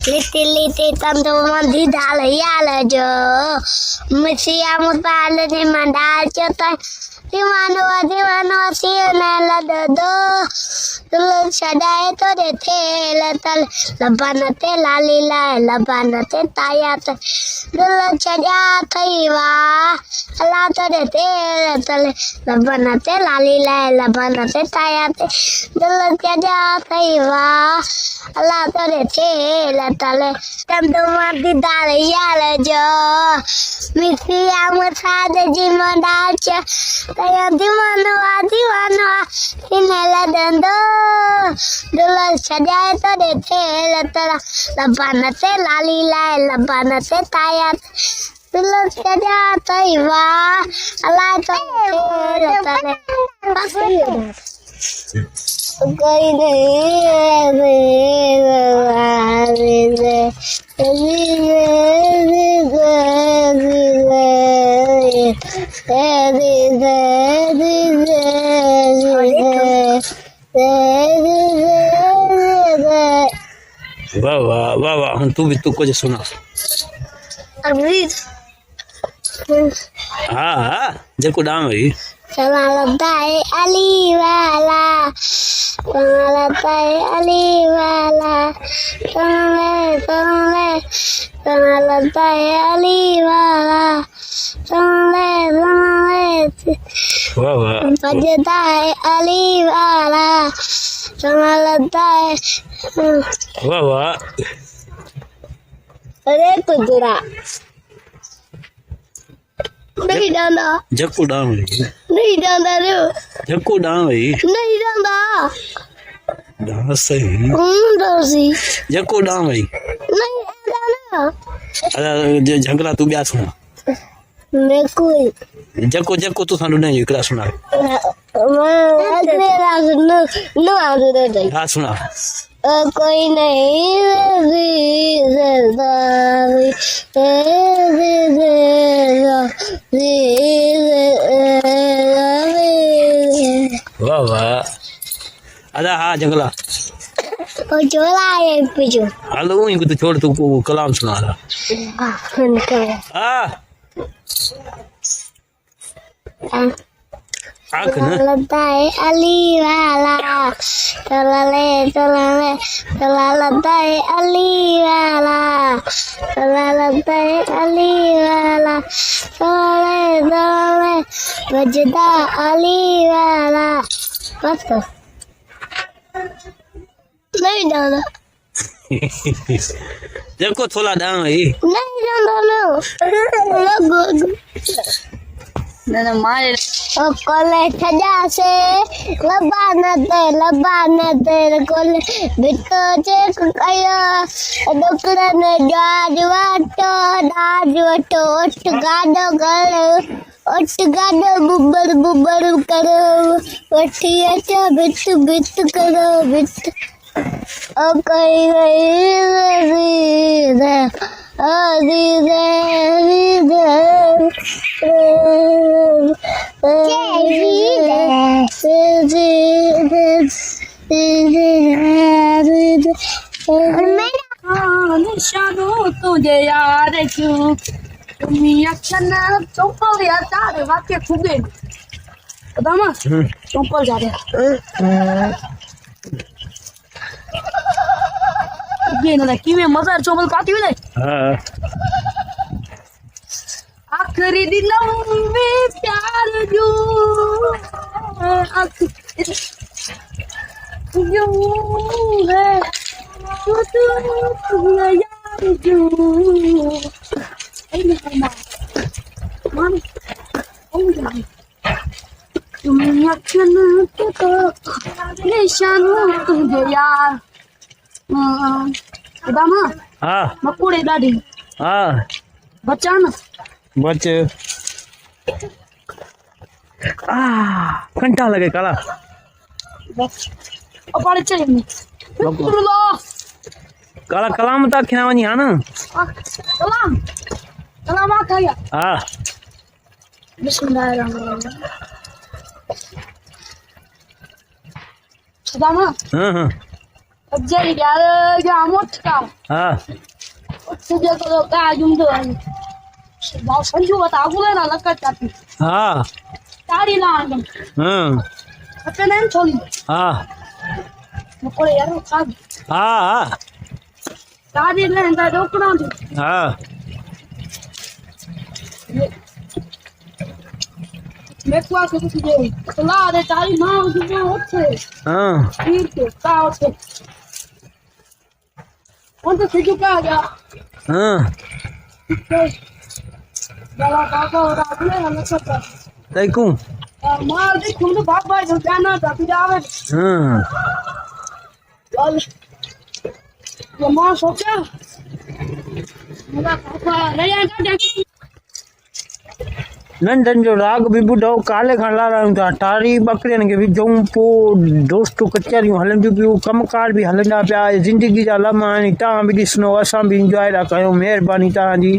लिट्टी लिट्टी तंदूरी डाल याल जो मिसिया मुताल ने मंडाल चोता दीवानो सीने लद दो तुल सदाए तो दे थे लतल लबानते लाली लाए लबानते तायात दुल सजा थईवा अल्लाह तो दे थे लतल लबानते लाली लाए लबानते तायात दुल सजा थईवा अल्लाह तो दे थे लतल तंदूरी डाल याल जो मिसिया मुताल जी मंडाल च तया दीवानो सीने लद दो दुल्हन सजाए तो देते लतला लबानते लाली लाए लबानते ताया दुल्हन सजा तईवा अल्लाह तो लतले कोई वाह वाह वाह वाह हम तू भी तू कुछ सुना अभी हाँ हाँ जको डाम है चला लगता है अली वाला चला लगता है अली वाला चला लगता है अली वाला चला वाह वाह बजता है अली वाला चला लगता है वाह वाह अरे कुदरा नहीं डांदा जको डाम है नहीं डांदा रे जको डाम है नहीं डांदा डाम सही दोसी जको डाम है नहीं डांदा अरे झगड़ा तू ब्याह सुना मैं कोई जको जको तू सानू नहीं एकड़ा सुना मैं तेरा नो आदू दे हाँ सुना कोई नहीं वाह वाह अदा हाँ जंगला और जोला है पिजो हेलो इनको तो छोड़ तू कलाम सुना रहा हाँ आँख ना लगता है अली वाला चला लगता है अली वाला चला लगता है अली वाला चला बजदा अली वाला बस नहीं जाना जको थोड़ा डाम है नहीं जाना ना मारे कोले सजा से लबानते कोले बिट्टो चेक कया डोकरा ने दाज वाटो ओट गाडो बुब्बर करो ओठिया चा बिट करो बिट ओ कोई निशानो तुझे यार क्यों तुम्ही अक्षर चौपल या चार वाक्य फुगे बदामा चौपल जा रहे ये ना कि मैं मजा चौपल काटी हुई हाँ आखिरी दिनों में प्यार जो है तू यार जो तुम्हें अक्षर तो निशानो तुझे यार दामा हाँ मकुड़े दादी हाँ बच्चा ना बच घंटा लगे काला पाड़े चाहिए काला कलाम तक खिनावनी है ना सलाम सलाम आ गया हाँ बिस्मिल्लाहिर्रहमानिर्रहीम सदामा हाँ हाँ अजय यार या मोटका हाँ तुझे तो का जुम दो बहुत संजू बता बोले ना लक्का चाटी हाँ तारी ना आंगन अपने नाम छोड़ी हाँ मुकोले यार खा हाँ हाँ तारी ने इंदा डोकना हाँ मैं को आके तुझे चला दे तारी मां जुम होते हाँ फिर के का होते कौन तो सिजू का आ गया हाँ बड़ा बाबा और आदमी है ना सब तैकू मार दे तुम तो बाप भाई जाना जाती जावे हाँ और ये मां सोचा मेरा पापा नहीं आएगा नंढन जो राग भी ॿुधो काले खां लारायूं था टारी ॿकरियुनि खे विझूं पोइ दोस्तूं कचहरियूं हलंदियूं पियूं कमकार बि हलंदा पिया ज़िंदगी जा लम्हा आहिनि तव्हां बि ॾिसंदो असां बि इंजॉय था कयूं महिरबानी तव्हांजी